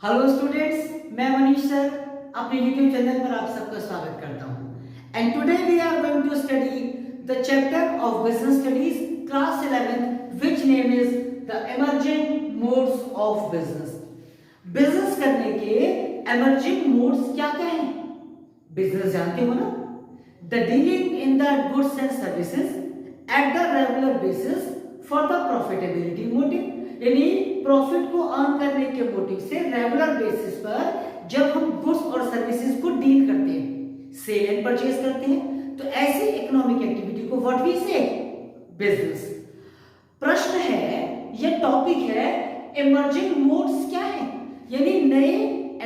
Hello students, मैं Manish sir अपने YouTube channel पर आप सबका स्वागत करता हूं। And today we are going to study the chapter of business studies class 11 which name is the emerging modes of business. Business करने के इमर्जिंग मोड्स क्या क्या हैं? बिजनेस जानते हो ना, the dealing in the goods and services at the regular basis for the profitability motive, यानी profit को अर्न करने के मोटिव से रेगुलर बेसिस पर जब हम गुड्स और सर्विसेज को डील करते हैं, सेल एंड परचेज करते हैं, तो ऐसी इकोनॉमिक एक्टिविटी को व्हाट वी से बिजनेस। प्रश्न है, यह टॉपिक है इमर्जिंग मोड्स क्या है, यानी नए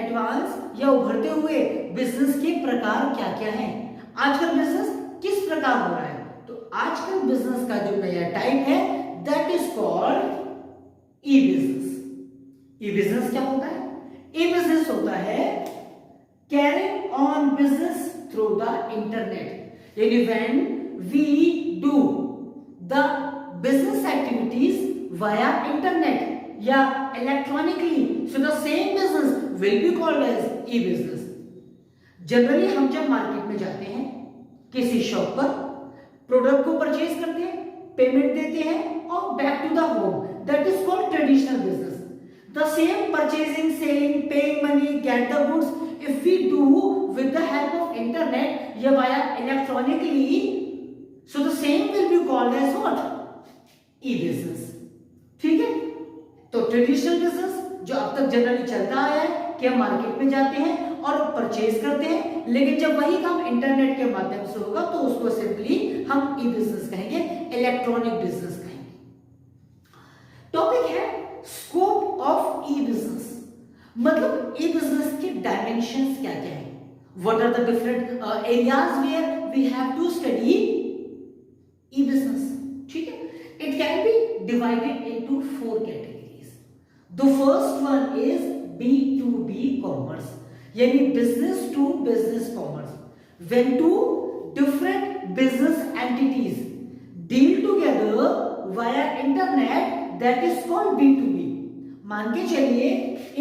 एडवांस या उभरते हुए बिजनेस के प्रकार क्या क्या हैं। आजकल बिजनेस किस प्रकार हो रहा है? तो आजकल बिजनेस का जो नया टाइप है that is called e business. E business क्या होता है? ई बिजनेस होता है carrying on business through the internet, यानी when we do the business activities via internet या electronically, so the same business will be called as e business. Generally हम जब market में जाते हैं, किसी शॉप पर प्रोडक्ट को परचेज करते हैं, पेमेंट देते हैं और back to the home, that is called traditional business. The same purchasing, selling, paying money, get the goods if we do with the help of internet या via electronically, so the same will be called as what? E-business. ठीक है? तो traditional business जो अब तक generally चलता आया है कि हम मार्केट में जाते हैं और परचेज करते हैं, लेकिन जब वही काम इंटरनेट के माध्यम से होगा तो उसको सिंपली हम ई बिजनेस कहेंगे, इलेक्ट्रॉनिक बिजनेस कहेंगे। टॉपिक है स्कोप ऑफ ई बिजनेस, मतलब ई बिजनेस के डायमेंशंस क्या क्या है, what are the different areas where we have to study e business. ठीक है, it can be divided into 4 categories. The first one is B2B commerce, यानी business to business commerce, when two different business entities deal together via internet, that is called B2B। मान के चलिए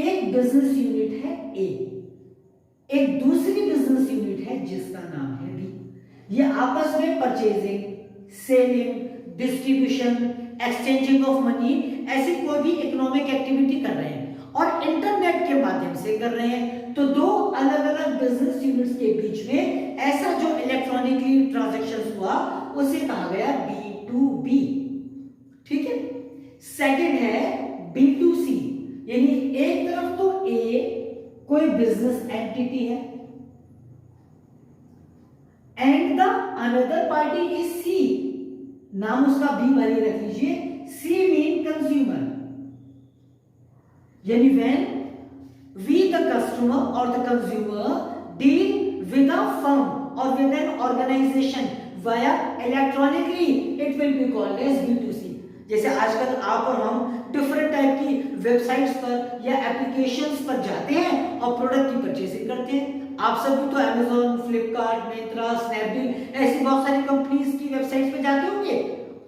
एक business unit है A, एक दूसरी business unit है जिसका नाम है B। ये आपस में purchasing, selling, distribution, exchanging of money, ऐसी कोई भी इकोनॉमिक एक्टिविटी कर रहे हैं और इंटरनेट के माध्यम से कर रहे हैं। तो दो अलग अलग बिजनेस यूनिट्स के बीच में ऐसा जो इलेक्ट्रॉनिकली ट्रांजैक्शंस हुआ उसे कहा गया B2B। ठीक है। सेकंड है B2C, यानी एक तरफ तो A कोई बिजनेस एंटिटी है and the another party is C, नाम उसका B वाली रख लीजिए, C मीन कंज्यूमर, यानी व्हेन वी द कस्टमर और the consumer deal with a firm और with an organisation via electronically, it will be called as B2C। जैसे आजकल आप और हम डिफरेंट टाइप की वेबसाइट्स पर या एप्लीकेशंस पर जाते हैं और प्रोडक्ट की परचेसिंग करते हैं। आप सभी तो अमेज़न, फ्लिपकार्ट, मिंत्रा, स्नैपडील, ऐसी बहुत सारी कंपनीज की वेबसाइट्स पे जाते होंगे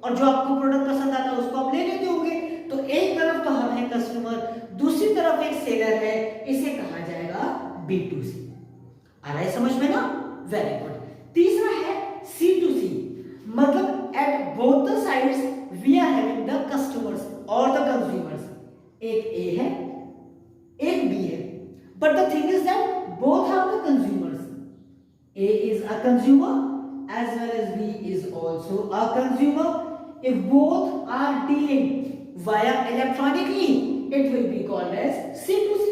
और जो आपको प्रोडक्ट पसंद आता है उसको आप ले लेते होंगे। तो एक तरफ तो हम है कस्टमर, दूसरी तरफ एक सेलर है, इसे कहा जाएगा B2C। आ रहा है समझ में ना? Very good. तीसरा है C2C, मतलब at both the sides we are having the customers और द कंज्यूमर्स। एक A है, एक B है, but the thing is that both are the consumers. A is a consumer as well as B is also a consumer. If both are dealing via electronically, it will be called as C2C।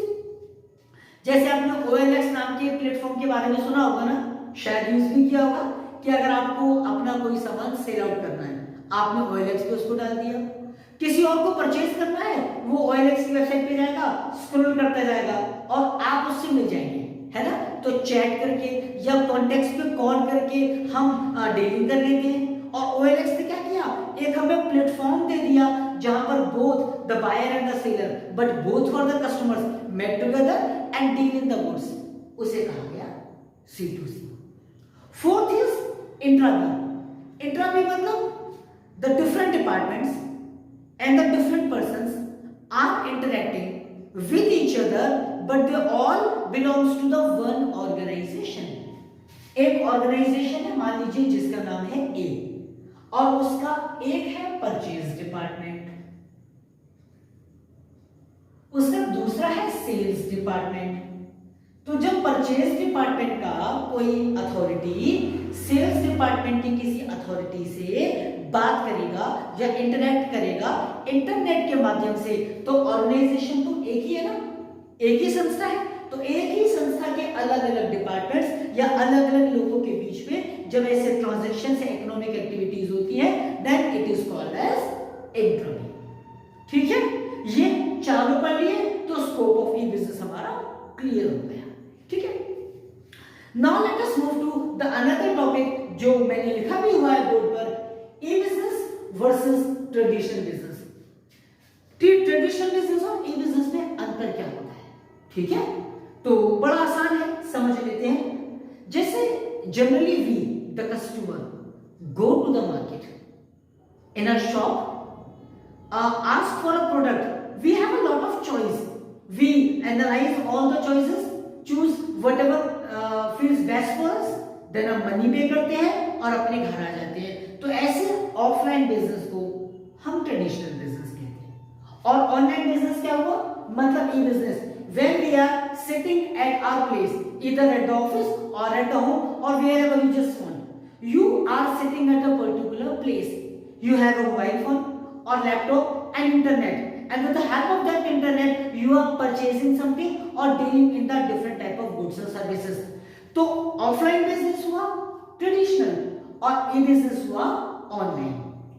जैसे आपने OLX नाम के platform के बारे में सुना होगा ना, शायद यूज भी किया होगा, कि अगर आपको अपना कोई सामान सेल आउट करना है, आपने OLX पे उसको डाल दिया, किसी और को परचेज करना है, वो OLX की वेबसाइट पे जाएगा, स्क्रॉल करता जाएगा और आप उससे मिल जाएंगे, है ना? तो चैट करके या कॉन्टेक्ट पे कॉल करके हम डीलिंग कर लेते हैं। और OLX ने क्या किया, एक हमें प्लेटफॉर्म दे दिया जहां पर both the buyer and the seller but both for the customers met together and deal in the goods, उसे कहा गया C2C। Fourth is intra B. Intra B मतलब the different departments and the different persons are interacting with each other but they all belongs to the one organization. एक organisation है, मान लीजिए जिसका नाम है ए, और उसका एक है परचेज डिपार्टमेंट, उसका दूसरा है सेल्स डिपार्टमेंट। तो जब परचेज डिपार्टमेंट का कोई अथॉरिटी सेल्स डिपार्टमेंट की किसी अथॉरिटी से बात करेगा या इंटरेक्ट करेगा इंटरनेट के माध्यम से, तो ऑर्गेनाइजेशन तो एक ही है ना, एक ही संस्था है। तो एक ही संस्था के अलग अलग डिपार्टमेंट्स या अलग अलग लोगों के बीच में जब ऐसे ट्रांजैक्शन से इकोनॉमिक एक्टिविटीज होती है, then it is called as intraday. ठीक है, ये चारों पढ़ लिए तो स्कोप ऑफ ई बिजनेस हमारा क्लियर हो गया। ठीक है, now let us move to the another topic जो मैंने लिखा भी हुआ है बोर्ड पर, e business versus traditional business. Traditional business और ई बिजनेस में अंतर क्या होता है? ठीक है, तो बड़ा आसान है, समझ लेते हैं। जैसे generally we the customer go to the market in a shop, ask for a product, we have a lot of choice, we analyze all the choices, choose whatever feels best for us, then हम money पे करते हैं और अपने घर आ जाते हैं। तो ऐसे ऑफलाइन बिजनेस को हम ट्रेडिशनल बिजनेस कहते हैं। और ऑनलाइन बिजनेस क्या हुआ, मतलब e business, when we are sitting at our place, either at the office or at the home or wherever you just want, you are sitting at a particular place, you have a mobile phone or laptop and internet, and with the help of that internet you are purchasing something or dealing in the different type of goods and services. तो offline business हुआ traditional और e business हुआ online.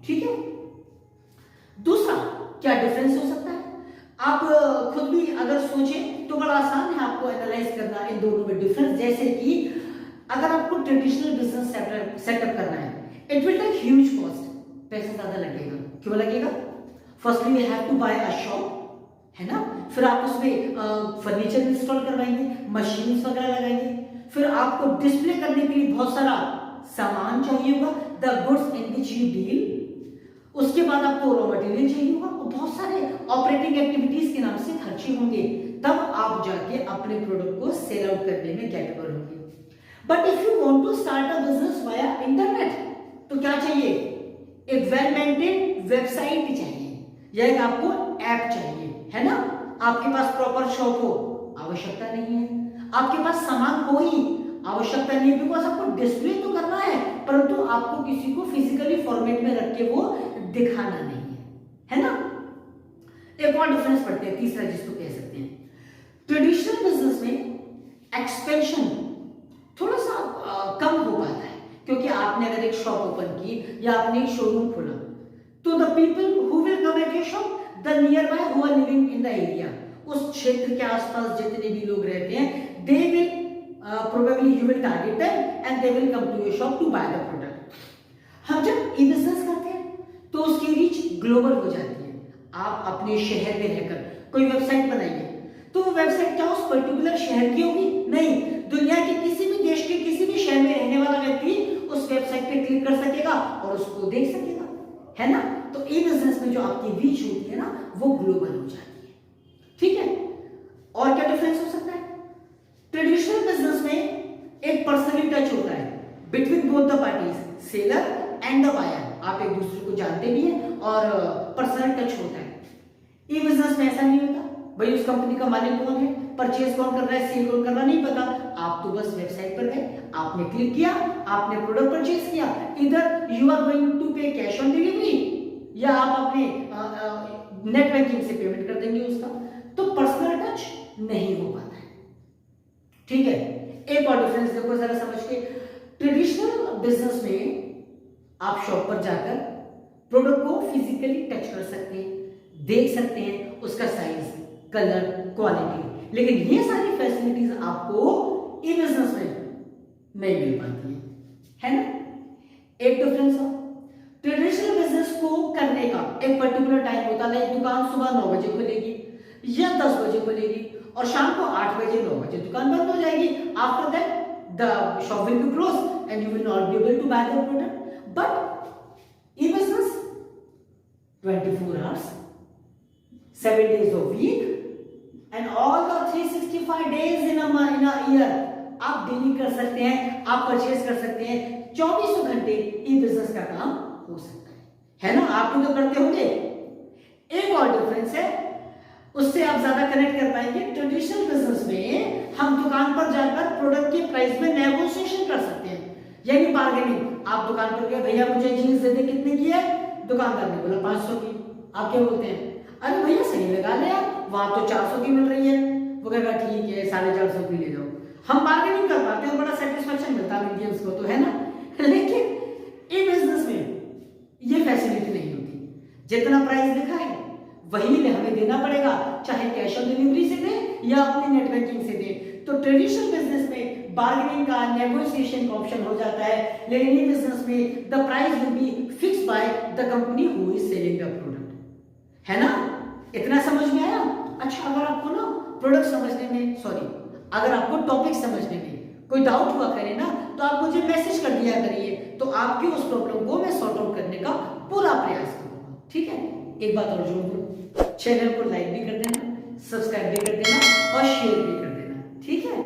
ठीक है, दूसरा क्या difference हो सकता है, आप खुद भी अगर सोचें तो बड़ा आसान है आपको एनालाइज करना इन दोनों में डिफरेंस। जैसे कि अगर आपको ट्रेडिशनल बिजनेस सेटअप करना है, it will take huge cost, पैसा ज्यादा लगेगा। क्यों लगेगा? Firstly you have to buy a shop, है ना, फिर आप उसमें फर्नीचर इंस्टॉल करवाएंगे, मशीन्स वगैरह लगाएंगे, फिर आपको डिस्प्ले करने के लिए बहुत सारा सामान चाहिए होगा, the goods in which you deal, उसके बाद आपको रॉ मटेरियल चाहिए होगा और बहुत सारे ऑपरेटिंग एक्टिविटीज के नाम से खर्चे होंगे, तब आप जाके अपने प्रोडक्ट को सेल आउट करने में कैपेबल होंगे। But if you want to start a business via internet, तो क्या चाहिए, एक वेल मेंटेन वेबसाइट चाहिए या एक आपको ऐप चाहिए, है ना। आपके पास प्रॉपर शॉप हो, आवश्यकता नहीं है, आपके पास सामान हो ही, आवश्यकता नहीं है, बिकॉज आपको डिस्प्ले तो करना है, परंतु आपको किसी को फिजिकली फॉर्मेट में रख के वो दिखाना नहीं है ना। एक और डिफरेंस पढ़ते हैं, तीसरा जिसको कह सकते हैं, ट्रेडिशनल बिजनेस में एक्सपेंशन थोड़ा सा कम हो पाता है, क्योंकि आपने अगर एक शॉप ओपन की या आपने एक शोरूम खोला, तो the people who will come at your shop, the nearby who are living in the area, उस क्षेत्र के आसपास जितने भी लोग रहते हैं, they will probably you will target them and they will come to your shop to buy the product. हम जब ई बिजनेस करते हैं तो उसकी रीच ग्लोबल हो जाती है। आप अपने शहर में रहकर कोई वेबसाइट बनाइए, तो वो वेबसाइट क्या उस पर्टिकुलर शहर की होगी? नहीं, दुनिया के किसी भी देश के किसी भी शहर में रहने वाला व्यक्ति उस वेबसाइट पे क्लिक कर सकेगा और उसको देख सकेगा, है ना। तो ई बिजनेस में जो आपकी रीच होती है ना, वो ग्लोबल हो जाती है। ठीक है, और क्या डिफरेंस हो सकता है? ट्रेडिशनल बिजनेस में एक पर्सनली टच होता है between both the parties, seller and the buyer, आप एक दूसरे को जानते भी हैं और पर्सनल टच होता है। ई बिजनेस में ऐसा नहीं होता, भाई उस कंपनी का मालिक कौन है, परचेज कौन कर रहा है, सेल कौन कर रहा है, नहीं पता। आप तो बस वेबसाइट पर गए, आपने क्लिक किया, आपने प्रोडक्ट परचेज किया, इधर यू आर गोइंग टू पे कैश ऑन डिलीवरी या आप अपने नेट बैंकिंग से पेमेंट कर देंगे उसका, तो पर्सनल टच नहीं हो पाता है। ठीक है, एक और डिफरेंस देखो जरा समझ के, ट्रेडिशनल बिजनेस में आप शॉप पर जाकर प्रोडक्ट को फिजिकली टच कर सकते हैं, देख सकते हैं उसका साइज, कलर, क्वालिटी, लेकिन ये सारी फैसिलिटीज आपको ई बिजनेस में नहीं मिल पाती है ना। एक डिफरेंस है, ट्रेडिशनल बिजनेस को करने का एक पर्टिकुलर टाइम होता है, दुकान सुबह 9 बजे खुलेगी या 10 बजे खुलेगी और शाम को 8 बजे 9 बजे दुकान बंद हो जाएगी। After that the shop will be close and you will not be able to buy the product. But e business 24 hours, 7 days a week and all the 365 365 days in a year आप daily कर सकते हैं, आप purchase कर सकते हैं, 2400 घंटे ई business का काम हो सकता है ना? आप तो करते होंगे। एक और डिफरेंस है, उससे आप ज्यादा कनेक्ट कर पाएंगे। ट्रेडिशनल बिजनेस में हम दुकान पर जाकर प्रोडक्ट के प्राइस में नेगोशिएशन कर सकते हैं, यानी बार्गेनिंग। आप दुकान पर गए, भैया मुझे जीन्स दे दे, कितने की है? दुकानदार ने बोला 500 की। आप क्या बोलते हैं? अरे भैया सही लगा ले आप, वहां तो 400 की मिल रही है। वो कहेगा ठीक है 450 की ले जाओ। हम बार्गेनिंग कर पाते हैं, बड़ा सेटिस्फेक्शन मिलता है इंडियंस को, तो है ना? लेकिन ई बिजनेस में ये फैसिलिटी नहीं होती। जितना प्राइस लिखा है वही हमें देना पड़ेगा, चाहे कैश ऑन डिलीवरी से दे या अपनी नेट बैंकिंग से दे। तो ट्रेडिशनल बिजनेस में बार्गेनिंग का, नेगोशिएशन का ऑप्शन हो जाता है, लेकिन ई बिजनेस में the price will be fixed by the company who is selling the product. है ना? इतना समझ में आया? अच्छा, अगर आपको ना प्रोडक्ट समझने में, सॉरी, अगर आपको टॉपिक समझने में कोई डाउट हुआ करे ना, तो आप मुझे मैसेज कर दिया करिए, तो आपकी उस प्रॉब्लम को मैं सॉर्ट आउट करने का पूरा प्रयास करूंगा। ठीक है? एक बात और जोड़ दूं, चैनल को लाइक भी कर देना, सब्सक्राइब भी कर देना और शेयर भी कर देना। ठीक है?